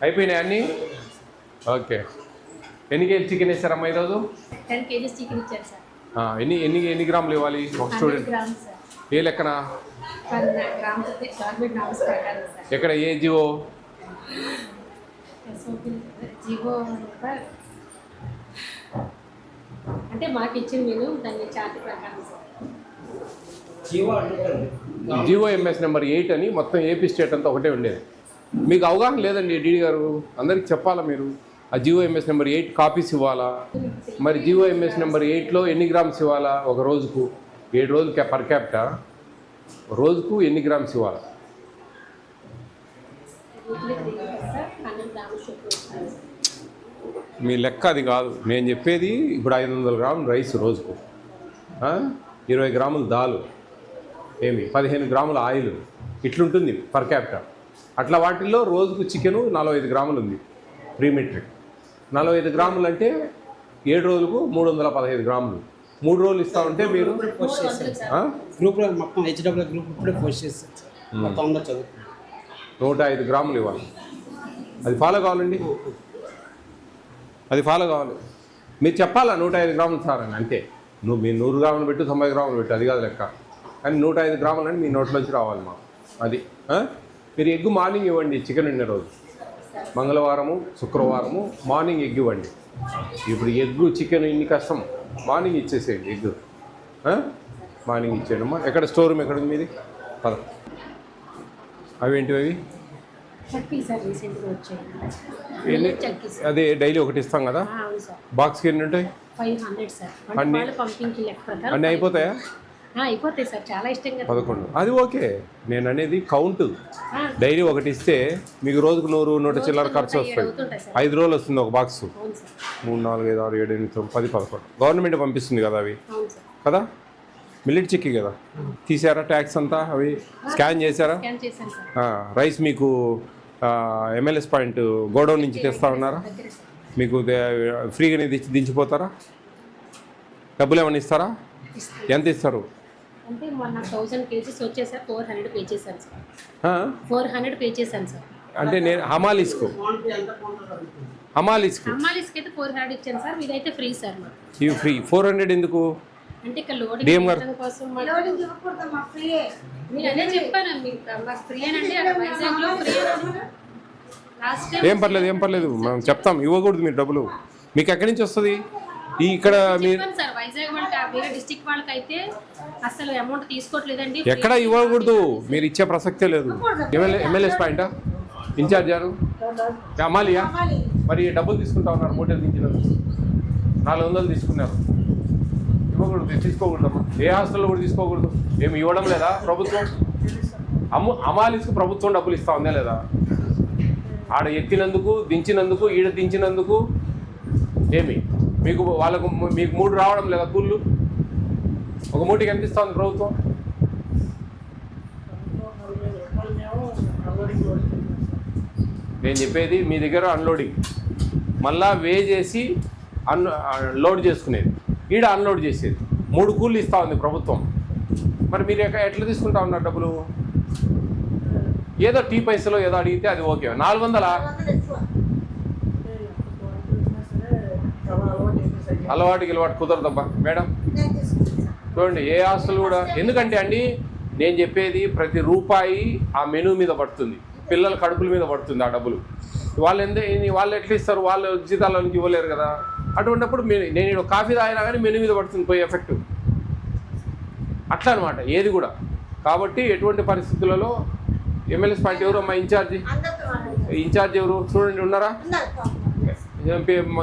అయిపోయినాయి అన్నీ? ఓకే. ఎన్ని కేజీ చికెన్ వేస్తారమ్మా ఈరోజు? 10 kgs చికెన్ ఇచ్చారు సార్. ఎన్ని గ్రాములు ఇవ్వాలి ఒక స్టూడెంట్? 100 grams sir. ఏ లెక్కన? 100 grams గవర్నమెంట్ నామ్స్ ప్రకారం సార్. ఎక్కడ ఏ జీవో? జీవో అంటే మాకు ఇచ్చిన మెను దాన్ని చార్ట్ ప్రకారం సార్. జీవో ఎంఎస్ నెంబర్ 8 అని మొత్తం ఏపీ స్టేట్ అంతా ఒకటే ఉండేది. మీకు అవగాహన లేదండి డీడీ గారు, అందరికి చెప్పాలా మీరు? ఆ జీవో ఎంఎస్ నెంబర్ 8 కాపీస్ ఇవ్వాలా? మరి జీవో ఎంఎస్ నెంబర్ 8లో ఎన్ని గ్రామ్స్ ఇవ్వాలా ఒక రోజుకు? 7 రోజులు పర్ క్యాపిటా రోజుకు ఎన్ని గ్రామ్స్ ఇవ్వాలా? మీ లెక్క అది కాదు నేను చెప్పేది. ఇప్పుడు 500 గ్రాములు రైస్ రోజుకు, 20 గ్రాములు దాలు, 15 గ్రాముల ఆయిల్, ఇట్లుంటుంది పర్ క్యాపిటా. అట్లా వాటిల్లో రోజుకు చికెను 45 గ్రాములు ఉంది ప్రీమెట్రిక్. 45 గ్రాములు అంటే 7 రోజులకు 315 గ్రాములు. 3 రోజులు ఇస్తా ఉంటే మీరు గ్రూప్లో మొత్తం హెచ్డబ్ల్యూ గ్రూప్ ఇప్పుడే పోస్ట్ చేస్తారు మొత్తం అందరూ చదువు. 105 గ్రాములు ఇవ్వాలి. అది ఫాలో కావాలండి, అది ఫాలో కావాలి. మీరు చెప్పాలా 105 గ్రాములు సార్ అని. అంతే. మీరు 100 గ్రాములు పెట్టు 90 గ్రాములు పెట్టు అది కాదు లెక్క. కానీ 105 గ్రాములు అని మీ నోట్లోంచి రావాలి మా అది. మీరు ఎగ్ మార్నింగ్ ఇవ్వండి చికెన్ ఉండే రోజు, మంగళవారము శుక్రవారము మార్నింగ్ ఎగ్ ఇవ్వండి. ఇప్పుడు ఎగ్గు చికెన్ ఇన్ని కష్టం, మార్నింగ్ ఇచ్చేసేయండి ఎగ్. మార్నింగ్ ఇచ్చేయండి అమ్మా. ఎక్కడ స్టోర్ రూమ్ ఎక్కడ ఉంది మీది? పద. అవేంటివి అవి? అదే డైలీ ఒకటి ఇస్తాం కదా, బాక్స్కి ఎన్ని ఉంటాయి? 500 సార్. అన్నీ అయిపోతాయా? అయిపోతాయి సార్, చాలా ఇష్టంగా. 11 అది ఓకే. నేను అనేది కౌంట్. డైలీ ఒకటి ఇస్తే మీకు రోజుకు 100, 100 చిల్లర ఖర్చు వస్తాయి. 5 రోజులు వస్తుంది ఒక బాక్స్. 3, 4, 5, 6, 7, 8, 9, 10, 11 గవర్నమెంట్ పంపిస్తుంది కదా అవి కదా. మిల్లెట్ చిక్కీ కదా. తీసారా ట్యాక్స్ అంతా? అవి స్కాన్ చేశారా? రైస్ మీకు ఎంఎల్ఎస్ పాయింట్ గోడౌన్ నుంచి తెస్తా ఉన్నారా? మీకు ఫ్రీగానే దించిపోతారా? డబ్బులు ఏమైనా ఇస్తారా? ఎంత ఇస్తారు? అంటే మొన్న 1000 kgs వచ్చేసారి 400 పే చేశాను సార్. 400 పే చేశాను సార్. అంటే నేను హమాలీస్కు అయితే 400 ఇచ్చాను సార్. మీదైతే ఫ్రీ సార్. ఇవి ఫ్రీ. 400 ఎందుకు? అంటే ఇక్కడ లోడింగ్ కోసం మీరు అదే చెప్పాను మీకు ఫ్రీ అంటే వైజాగ్లో ఫ్రీ. ఏం పర్లేదు మనం చెప్తాం. ఇవ్వకూడదు మీరు డబ్బులు. మీకు ఎక్కడి నుంచి వస్తుంది? ఇక్కడ మీరు వైజాగ్ వాళ్ళకి వేరే డిస్ట్రిక్ట్ వాళ్ళకి అయితే అసలు అమౌంట్ తీసుకోవట్లేదండి. ఎక్కడ ఇవ్వకూడదు, మీరు ఇచ్చే ప్రసక్తే లేదు. ఎమ్మెల్యేస్ పాయింటా? ఇన్ఛార్జ్ గారు అమాలియా? మరి డబ్బులు తీసుకుంటా ఉన్నారు. మూటలు దించినారు, 400 తీసుకున్నారు. ఇవ్వకూడదు, తీసుకోకూడదమ్మా. ఏ హాస్టల్లో కూడా తీసుకోకూడదు. ఏమి ఇవ్వడం లేదా ప్రభుత్వం? అమాలీస్కు ప్రభుత్వం డబ్బులు ఇస్తా ఉందా లేదా? ఆడ ఎత్తినందుకు, దించినందుకు, ఈడ దించినందుకు ఏమి మీకు మీకు 3 రావడం లేదా కూళ్ళు? ఒక మూటికి ఎంత ఇస్తా ఉంది ప్రభుత్వం? నేను చెప్పేది మీ దగ్గర అన్లోడింగ్, మళ్ళా వే చేసి లోడ్ చేసుకునేది, ఈడ అన్లోడ్ చేసేది. 3 కూళ్ళు ఇస్తా ఉంది ప్రభుత్వం. మరి మీరు ఎట్లా తీసుకుంటా ఉన్నారు డబ్బులు? ఏదో టీ పైసలో ఏదో అడిగితే అది ఓకే. 400 అలవాటు కుదరదబ్బా మేడం. చూడండి ఏ హాస్టల్ కూడా. ఎందుకంటే అండి నేను చెప్పేది ప్రతి రూపాయి ఆ మెనూ మీద పడుతుంది, పిల్లల కడుపుల మీద పడుతుంది ఆ డబ్బులు. వాళ్ళు ఎట్లా ఇస్తారు? వాళ్ళ జీతాల నుంచి ఇవ్వలేరు కదా. అటువంటిప్పుడు నేను కాఫీ తాగినా కానీ మెనూ మీద పడుతుంది పోయి ఎఫెక్ట్. అట్లా అనమాట ఏది కూడా. కాబట్టి ఎటువంటి పరిస్థితులలో ఎమ్మెల్యేస్ పార్టీ ఎవరు అమ్మా ఇన్ఛార్జ్ ఎవరు? చూడండి ఉన్నారా?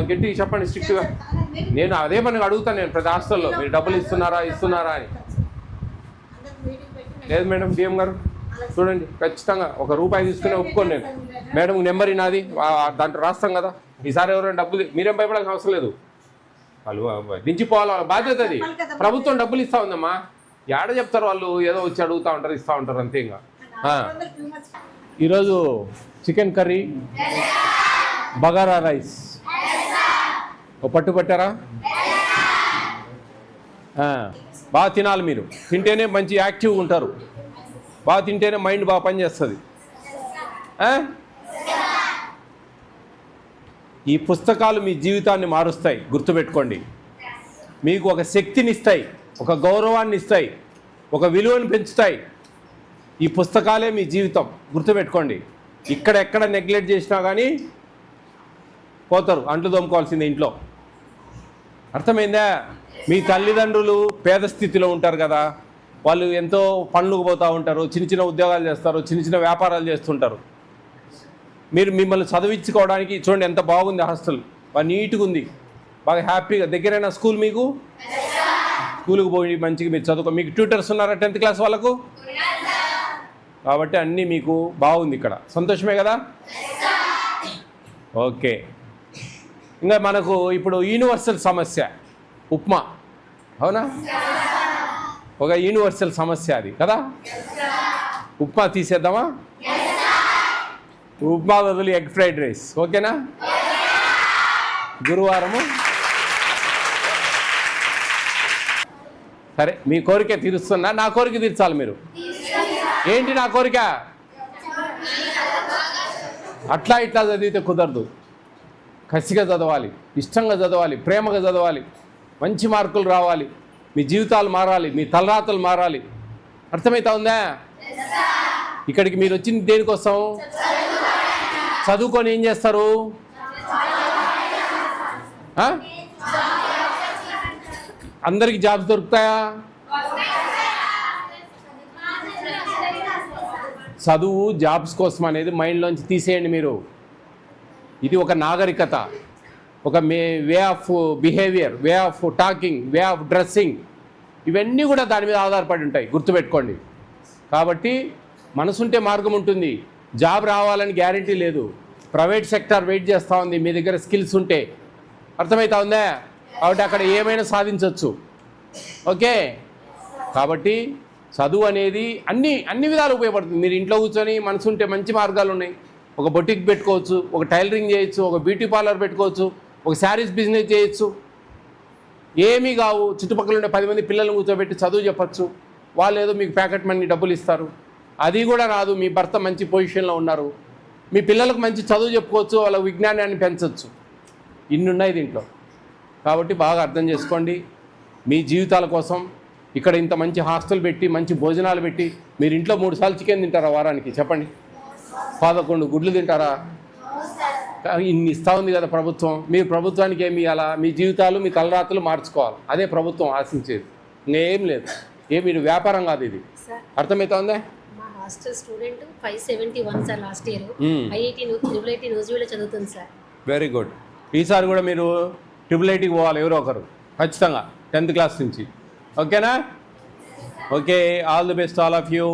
గట్టిగా చెప్పండి స్ట్రిక్ట్గా. నేను అదే పనిగా అడుగుతాను నేను ప్రతి హాస్టల్లో, మీరు డబ్బులు ఇస్తున్నారా అని. లేదు మేడం, డిఎం గారు చూడండి ఖచ్చితంగా 1 రూపాయి తీసుకుని ఒప్పుకోండి. నేను మేడం నెంబర్ నాది, దాంట్లో రాస్తాం కదా. ఈసారి ఎవరైనా డబ్బులు మీరేం భయపడాల్సిన అవసరం లేదు. వాళ్ళు దించిపోవాలి, వాళ్ళ బాధ్యత అది. ప్రభుత్వం డబ్బులు ఇస్తా ఉందమ్మా. ఏడ చెప్తారు వాళ్ళు? ఏదో వచ్చి అడుగుతూ ఉంటారు, ఇస్తూ ఉంటారు అంతే. ఇంకా ఈరోజు చికెన్ కర్రీ, బగారా రైస్ పట్టు పట్టారా? బాగా తినాలి మీరు. తింటేనే మంచి యాక్టివ్గా ఉంటారు. బాగా తింటేనే మైండ్ బాగా పనిచేస్తుంది. ఈ పుస్తకాలు మీ జీవితాన్ని మారుస్తాయి, గుర్తుపెట్టుకోండి. మీకు ఒక శక్తిని ఇస్తాయి, ఒక గౌరవాన్ని ఇస్తాయి, ఒక విలువను పెంచుతాయి. ఈ పుస్తకాలే మీ జీవితం, గుర్తుపెట్టుకోండి. ఎక్కడ నెగ్లెక్ట్ చేసినా కానీ పోతారు, అంట్లు తోముకోవాల్సిందే ఇంట్లో. అర్థమైందా? మీ తల్లిదండ్రులు పేద స్థితిలో ఉంటారు కదా, వాళ్ళు ఎంతో పనులకు పోతూ ఉంటారు, చిన్న ఉద్యోగాలు చేస్తారు, చిన్న వ్యాపారాలు చేస్తుంటారు. మిమ్మల్ని చదివించుకోవడానికి చూడండి ఎంత బాగుంది హాస్టల్, బాగా నీట్గా ఉంది, బాగా హ్యాపీగా. దగ్గరైనా స్కూల్ మీకు? స్కూల్కి పోయి మంచిగా మీరు చదువుకో. మీకు ట్యూటర్స్ ఉన్నారా 10th క్లాస్ వాళ్ళకు? కాబట్టి అన్నీ మీకు బాగుంది ఇక్కడ, సంతోషమే కదా? ఓకే. ఇంకా మనకు ఇప్పుడు యూనివర్సల్ సమస్య ఉప్మా, అవునా? ఒక యూనివర్సల్ సమస్య అది కదా. ఉప్మా తీసేద్దామా? ఉప్మా బదులు ఎగ్ ఫ్రైడ్ రైస్, ఓకేనా? గురువారము. సరే, మీ కోరిక తీరుస్తున్నా, నా కోరిక తీర్చాలి మీరు. ఏంటి నా కోరిక? అట్లా ఇట్లా చదివితే కుదరదు, కసిగా చదవాలి, ఇష్టంగా చదవాలి, ప్రేమగా చదవాలి, మంచి మార్కులు రావాలి, మీ జీవితాలు మారాలి, మీ తలరాతలు మారాలి. అర్థమవుతా ఉందా? ఇక్కడికి మీరు వచ్చింది దేనికోసం? చదువుకొని ఏం చేస్తారు? అందరికి జాబ్స్ దొరుకుతాయా? చదువు జాబ్స్ కోసం అనేది మైండ్లోంచి తీసేయండి మీరు. ఇది ఒక నాగరికత, ఒక way of behaviour, way of talking, way of dressing, ఇవన్నీ కూడా దాని మీద ఆధారపడి ఉంటాయి, గుర్తుపెట్టుకోండి. కాబట్టి మనసుంటే మార్గం ఉంటుంది. జాబ్ రావాలని గ్యారంటీ లేదు, ప్రైవేట్ సెక్టార్ వెయిట్ చేస్తూ ఉంది మీ దగ్గర స్కిల్స్ ఉంటే. అర్థమవుతా ఉందా? కాబట్టి అక్కడ ఏమైనా సాధించవచ్చు, ఓకే? కాబట్టి చదువు అనేది అన్ని విధాలు ఉపయోగపడుతుంది. మీరు ఇంట్లో కూర్చొని మనసుంటే మంచి మార్గాలు ఉన్నాయి. ఒక బొటిక్ పెట్టుకోవచ్చు, ఒక టైలరింగ్ చేయొచ్చు, ఒక బ్యూటీ పార్లర్ పెట్టుకోవచ్చు, ఒక శారీస్ బిజినెస్ చేయొచ్చు. ఏమీ కావు, చుట్టుపక్కల ఉండే 10 మంది పిల్లలను కూర్చోబెట్టి చదువు చెప్పచ్చు, వాళ్ళు ఏదో మీకు ప్యాకెట్ మనీ డబ్బులు ఇస్తారు. అది కూడా రాదు, మీ భర్త మంచి పొజిషన్లో ఉన్నారు, మీ పిల్లలకు మంచి చదువు చెప్పుకోవచ్చు, వాళ్ళ విజ్ఞానాన్ని పెంచవచ్చు. ఇన్ని ఉన్నాయి దీంట్లో. కాబట్టి బాగా అర్థం చేసుకోండి. మీ జీవితాల కోసం ఇక్కడ ఇంత మంచి హాస్టల్ పెట్టి, మంచి భోజనాలు పెట్టి, మీరు ఇంట్లో 3 సార్లు చికెన్ తింటారా వారానికి? చెప్పండి. 11 గుడ్లు తింటారా? ఇన్ని ఇస్తూ ఉంది కదా ప్రభుత్వం. మీరు ప్రభుత్వానికి ఏమి ఇవ్వాలా? మీ జీవితాలు, మీ తలరాతలు మార్చుకోవాలి. అదే ప్రభుత్వం ఆశించేది, ఇంకేం లేదు. మీరు వ్యాపారం కాదు ఇది. అర్థమవుతా ఉందా? మా hostel student 571 sir last year. IIT నూజివీడ్లో చదువుతుంది సార్. Very good. ఈసారి కూడా మీరు IIITకి పోవాలి ఎవరో ఒకరు, ఖచ్చితంగా 10th క్లాస్ నుంచి, ఓకేనా? Okay, all the best all of you.